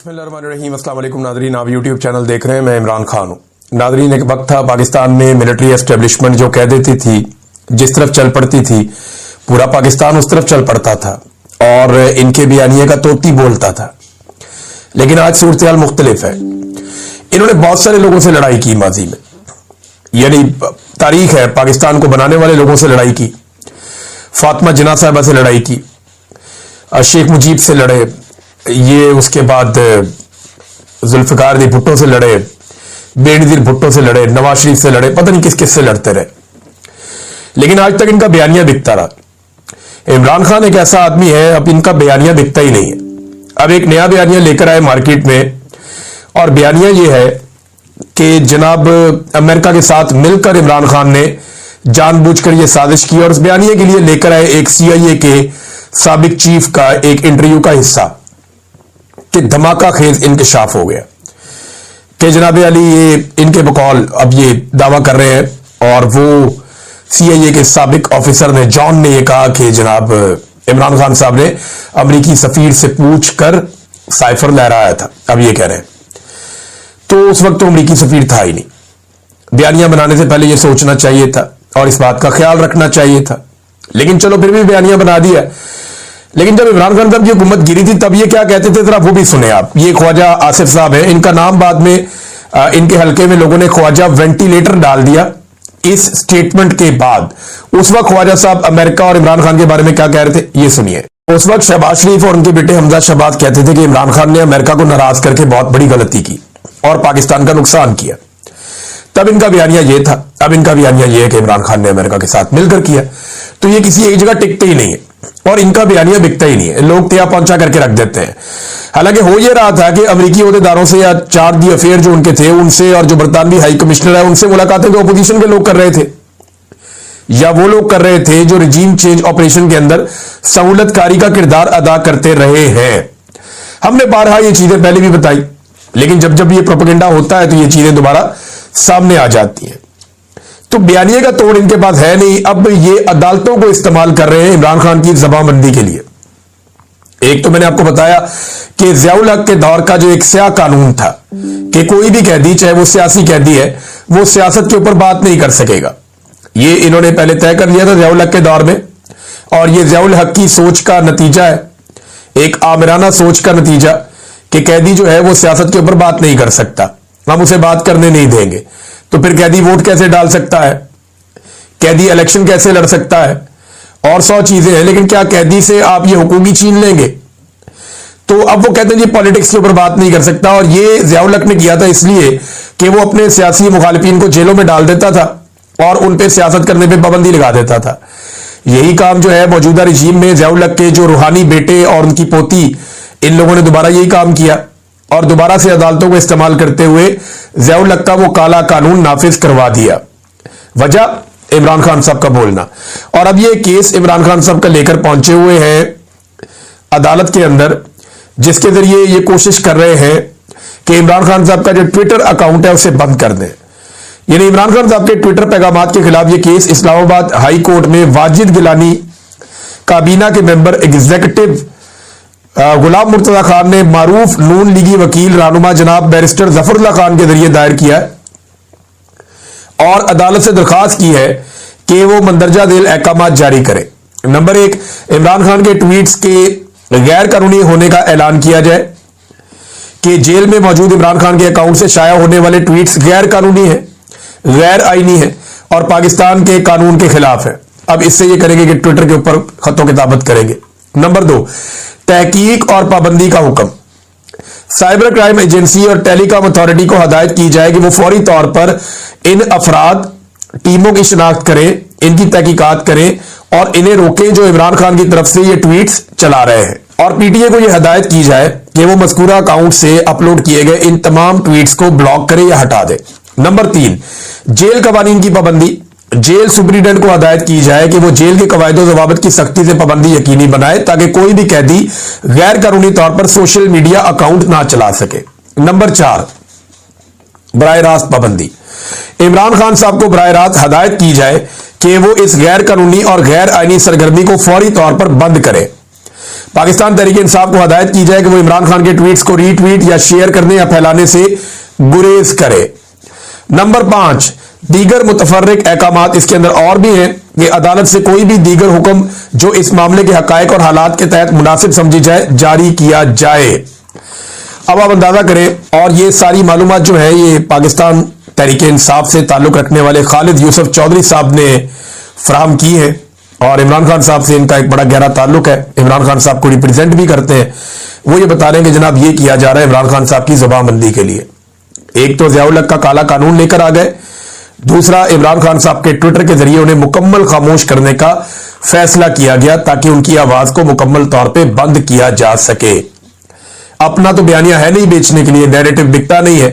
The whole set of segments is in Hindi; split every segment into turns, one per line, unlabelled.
बिस्मिल्लाहिर्रहमानिर्रहीम। अस्सलाम वालेकुम नादरीन, आप यूट्यूब चैनल देख रहे हैं। मैं इमरान खान हूँ। नादरीन, एक वक्त था पाकिस्तान में मिलिट्री एस्टेब्लिशमेंट जो कह देती थी, जिस तरफ चल पड़ती थी, पूरा पाकिस्तान उस तरफ चल पड़ता था और इनके बयानिए का तोती बोलता था। लेकिन आज सूरत हाल मुख्तलिफ है। इन्होंने बहुत सारे लोगों से लड़ाई की माजी में, यानी तारीख है, पाकिस्तान को बनाने वाले लोगों से लड़ाई की, फातिमा जिन्ना साहिबा से लड़ाई की, शेख मुजीब से लड़े, ये उसके बाद जुल्फिकार दी भुट्टो से लड़े, बेनजीर भुट्टो से लड़े, नवाज शरीफ से लड़े, पता नहीं किस किस से लड़ते रहे। लेकिन आज तक इनका बयानिया बिकता रहा। इमरान खान एक ऐसा आदमी है, अब इनका बयानिया बिकता ही नहीं है। अब एक नया बयानिया लेकर आए मार्केट में, और बयानिया ये है कि जनाब अमेरिका के साथ मिलकर इमरान खान ने जानबूझकर यह साजिश की, और उस बयानिया के लिए लेकर आए एक CIA के साबिक चीफ का एक इंटरव्यू का हिस्सा कि धमाका खेज इंकशाफ हो गया कि जनाब अली ये इनके बकौल अब ये दावा कर रहे हैं, और वो CIA के साबिक ऑफिसर ने, जॉन ने, ये कहा कि जनाब इमरान खान साहब ने अमरीकी सफीर से पूछ कर साइफर लहराया था। अब ये कह रहे हैं, तो उस वक्त तो अमरीकी सफीर था ही नहीं। बयानिया बनाने से पहले ये सोचना चाहिए था और इस बात का ख्याल रखना चाहिए था। लेकिन चलो, फिर भी बयानिया बना दिया। लेकिन जब इमरान खान साहब की हुकूमत गिरी थी, तब ये क्या कहते थे, जरा वो भी सुने आप। ये ख्वाजा आसिफ साहब है, इनका नाम बाद में इनके हल्के में लोगों ने ख्वाजा वेंटिलेटर डाल दिया इस स्टेटमेंट के बाद। उस वक्त ख्वाजा साहब अमेरिका और इमरान खान के बारे में क्या कह रहे थे, ये सुनिए। उस वक्त शहबाज शरीफ और उनके बेटे हमजा शहबाज कहते थे कि इमरान खान ने अमेरिका को नाराज करके बहुत बड़ी गलती की और पाकिस्तान का नुकसान किया। तब इनका बयानिया ये था। अब इनका बयानिया ये है कि इमरान खान ने अमेरिका के साथ मिलकर किया। तो ये किसी एक जगह टिकते ही नहीं है और इनका बयानिया बिकता ही नहीं है। लोग त्या पहुंचा करके रख देते हैं। हालांकि हो यह रहा था कि अमरीकी ओहदेदारों से या चार्ज दी अफेयर जो उनके थे उनसे, और जो बरतानवी हाई कमिश्नर है उनसे मुलाकातें तो अपोजिशन के लोग कर रहे थे, या वो लोग कर रहे थे जो रिजीम चेंज ऑपरेशन के अंदर सहूलतकारी का किरदार अदा करते रहे हैं। हमने बारहा ये चीजें पहले भी बताई, लेकिन जब जब ये प्रोपेगेंडा होता है तो ये चीजें दोबारा सामने आ जाती हैं। तो बयानिए का तोड़ इनके पास है नहीं। अब ये अदालतों को इस्तेमाल कर रहे हैं इमरान खान की जबानबंदी के लिए। एक तो मैंने आपको बताया कि ज़ियाउल हक के दौर का जो एक स्याह कानून था कि कोई भी कैदी, चाहे वो सियासी कैदी है, वो सियासत के ऊपर बात नहीं कर सकेगा। ये इन्होंने पहले तय कर लिया था ज़ियाउल हक के दौर में, और ये ज़ियाउल हक की सोच का नतीजा है, एक आमिराना सोच का नतीजा कि कैदी जो है वो सियासत के ऊपर बात नहीं कर सकता, हम उसे बात करने नहीं देंगे। तो फिर कैदी वोट कैसे डाल सकता है, कैदी इलेक्शन कैसे लड़ सकता है, और 100 चीजें हैं। लेकिन क्या कैदी से आप ये हुकूकी छीन लेंगे? तो अब वो कहते हैं जी पॉलिटिक्स के ऊपर बात नहीं कर सकता। और ये ज़ियाउल हक ने किया था इसलिए कि वो अपने सियासी मुखालिफिन को जेलों में डाल देता था और उन पर सियासत करने पर पाबंदी लगा देता था। यही काम जो है मौजूदा रजीम में ज़ियाउल हक के जो रूहानी बेटे और उनकी पोती, इन लोगों ने दोबारा यही काम किया और दोबारा से अदालतों को इस्तेमाल करते हुए ज़ियाउल हक का वो काला कानून नाफिज करवा दिया। वजह इमरान खान साहब का बोलना। और अब ये केस इमरान खान साहब का लेकर पहुंचे हुए हैं अदालत के अंदर, जिसके जरिए ये कोशिश कर रहे हैं कि इमरान खान साहब का जो ट्विटर अकाउंट है उसे बंद कर दें। यानी इमरान खान साहब के ट्विटर पैगामात के खिलाफ ये केस इस्लामाबाद हाई कोर्ट में वाजिद गिलानी, काबीना के मेंबर एग्जीक्यूटिव गुलाम मुर्तजा खान ने मारूफ नून लीगी वकील रहनुमा जनाब बैरिस्टर जफरुल्लाह खान के जरिए दायर किया है और अदालत से दरखास्त की है कि वो मंदरजा झेल अहकामात जारी करे। नंबर 1, इमरान खान के ट्वीट्स के गैर कानूनी होने का ऐलान किया जाए कि जेल में मौजूद इमरान खान के अकाउंट से शाया होने वाले ट्वीट्स गैर कानूनी है, गैर आईनी है और पाकिस्तान के कानून के खिलाफ है। अब इससे ये करेंगे कि ट्विटर के ऊपर खतों किताबत करेंगे। नंबर 2, तहकीक और पाबंदी का हुक्म। साइबर क्राइम एजेंसी और टेलीकॉम अथॉरिटी को हदायत की जाए कि वो फौरी तौर पर इन अफराद टीमों की शिनाख्त करें, इनकी तहकीकात करें और इन्हें रोकें जो इमरान खान की तरफ से ये ट्वीट्स चला रहे हैं। और PTA को यह हदायत की जाए कि वो मज़कूरा अकाउंट से अपलोड किए गए इन तमाम ट्वीट्स को ब्लॉक करे या हटा दे। नंबर 3, जेल कवानीन की पाबंदी। जेल सुपरिटेंडेंट को हदायत की जाए कि वो जेल के कवायदो ज़वाबित की सख्ती से पाबंदी यकीनी बनाए ताकि कोई भी कैदी गैर कानूनी तौर पर सोशल मीडिया अकाउंट ना चला सके। नंबर 4, बराह रास्त पाबंदी। इमरान खान साहब को बराह रास्त हदायत की जाए कि वो इस गैर कानूनी और गैर आईनी सरगर्मी को फौरी तौर पर बंद करे। पाकिस्तान तहरीके इंसाफ को हदायत की जाए कि वो इमरान खान के ट्वीट्स को रीट्वीट या शेयर करने या फैलाने से गुरेज करे। नंबर 5, दीगर मुतफर्रिक अहकामात इसके अंदर और भी हैं कि अदालत से कोई भी दीगर हुक्म जो इस मामले के हकायक और हालात के तहत मुनासिब समझी जाए जारी किया जाए। अब आप अंदाजा करें, और ये सारी मालूमात जो है ये पाकिस्तान तहरीके इंसाफ से ताल्लुक रखने वाले खालिद यूसुफ चौधरी साहब ने फराहम की है, और इमरान खान साहब से इनका एक बड़ा गहरा ताल्लुक है। इमरान खान साहब को रिप्रेजेंट भी करते हैं। वो ये बता रहे हैं कि जनाब ये किया जा रहा है इमरान खान साहब की जबानबंदी के लिए। एक तो ज़ियाउल हक का काला कानून लेकर आ गए, दूसरा इमरान खान साहब के ट्विटर के जरिए उन्हें मुकम्मल खामोश करने का फैसला किया गया ताकि उनकी आवाज को मुकम्मल तौर पे बंद किया जा सके। अपना तो बयानिया है नहीं बेचने के लिए, नैरेटिव बिकता नहीं है,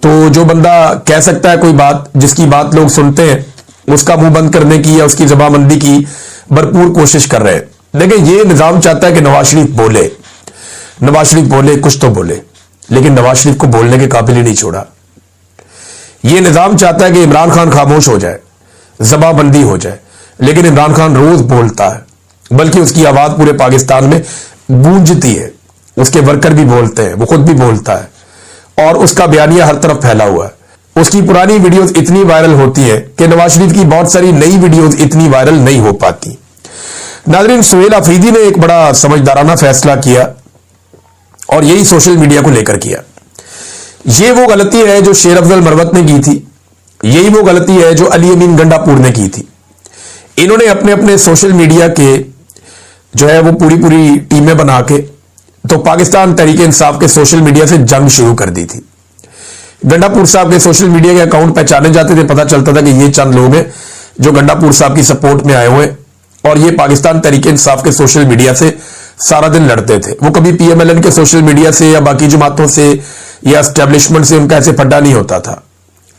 तो जो बंदा कह सकता है कोई बात जिसकी बात लोग सुनते हैं, उसका मुंह बंद करने की या उसकी जबानबंदी की भरपूर कोशिश कर रहे हैं। लेकिन ये निजाम चाहता है कि नवाज शरीफ बोले, नवाज शरीफ बोले, कुछ तो बोले, लेकिन नवाज शरीफ को बोलने के काबिल ही नहीं छोड़ा। यह निजाम चाहता है कि इमरान खान खामोश हो जाए, जबाबंदी हो जाए, लेकिन इमरान खान रोज बोलता है, बल्कि उसकी आवाज पूरे पाकिस्तान में गूंजती है। उसके वर्कर भी बोलते हैं, वो खुद भी बोलता है, और उसका बयानिया हर तरफ फैला हुआ है। उसकी पुरानी वीडियोस इतनी वायरल होती है कि नवाज शरीफ की बहुत सारी नई वीडियोस इतनी वायरल नहीं हो पाती। नाज़रीन, सुहेल अफरीदी ने एक बड़ा समझदाराना फैसला किया, और यही सोशल मीडिया को लेकर किया। ये वो गलती है जो शेर अफजल मरवत ने की थी, यही वो गलती है जो अली अमीन गंडापुर ने की थी। इन्होंने अपने अपने सोशल मीडिया के जो है वो पूरी पूरी टीमें बना के तो पाकिस्तान तहरीके इंसाफ के सोशल मीडिया से जंग शुरू कर दी थी। गंडापुर साहब के सोशल मीडिया के अकाउंट पहचाने जाते थे, पता चलता था कि ये चंद लोग हैं जो गंडापुर साहब की सपोर्ट में आए हुए, और ये पाकिस्तान तहरीके इंसाफ के सोशल मीडिया से सारा दिन लड़ते थे। वो कभी PMLN के सोशल मीडिया से या बाकी जमातों से या एस्टेब्लिशमेंट से उनका ऐसे फड्डा नहीं होता था।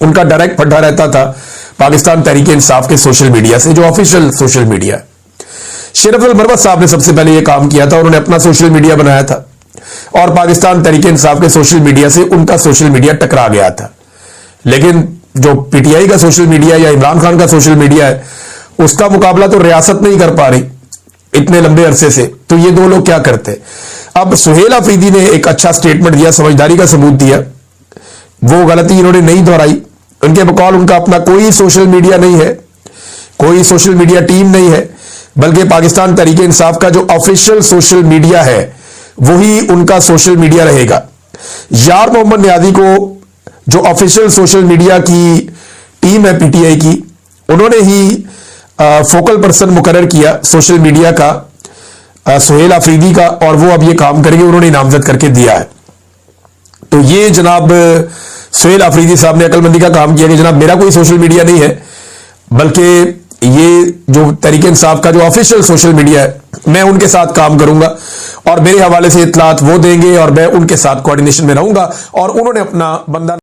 उनका डायरेक्ट फड्डा रहता था पाकिस्तान तहरीके इंसाफ के सोशल मीडिया से, जो ऑफिशियल सोशल मीडिया है। शेर अफजल मरवत साहब ने सबसे पहले यह काम किया था, उन्होंने अपना सोशल मीडिया बनाया था, और पाकिस्तान तहरीके इंसाफ के सोशल मीडिया से उनका सोशल मीडिया टकरा गया था। लेकिन जो PTI का सोशल मीडिया या इमरान खान का सोशल मीडिया है, उसका मुकाबला तो रियासत नहीं कर पा रही इतने लंबे अरसे से। तो ये दो लोग क्या करते। अब सुहेल अफरीदी ने एक अच्छा स्टेटमेंट दिया, समझदारी का सबूत दिया। वो गलती इन्होंने नहीं दोहराई। उनके बकौल उनका अपना कोई सोशल मीडिया नहीं है, कोई सोशल मीडिया टीम नहीं है, बल्कि पाकिस्तान तहरीके इंसाफ का जो ऑफिशियल सोशल मीडिया है वही उनका सोशल मीडिया रहेगा। यार मोहम्मद नियाजी को जो ऑफिशियल सोशल मीडिया की टीम है PTI की, उन्होंने ही फोकल पर्सन मुकर्रर किया सोशल मीडिया का सुहेल अफरीदी का, और वो अब ये काम करेंगे, उन्होंने नामजद करके दिया है। तो ये जनाब सुहेल अफरीदी साहब ने अकलमंदी का काम किया कि जनाब मेरा कोई सोशल मीडिया नहीं है, बल्कि ये जो तहरीके इंसाफ का जो ऑफिशियल सोशल मीडिया है मैं उनके साथ काम करूंगा, और मेरे हवाले से इत्तलात वो देंगे और मैं उनके साथ कोऑर्डिनेशन में रहूंगा। और उन्होंने अपना बंदा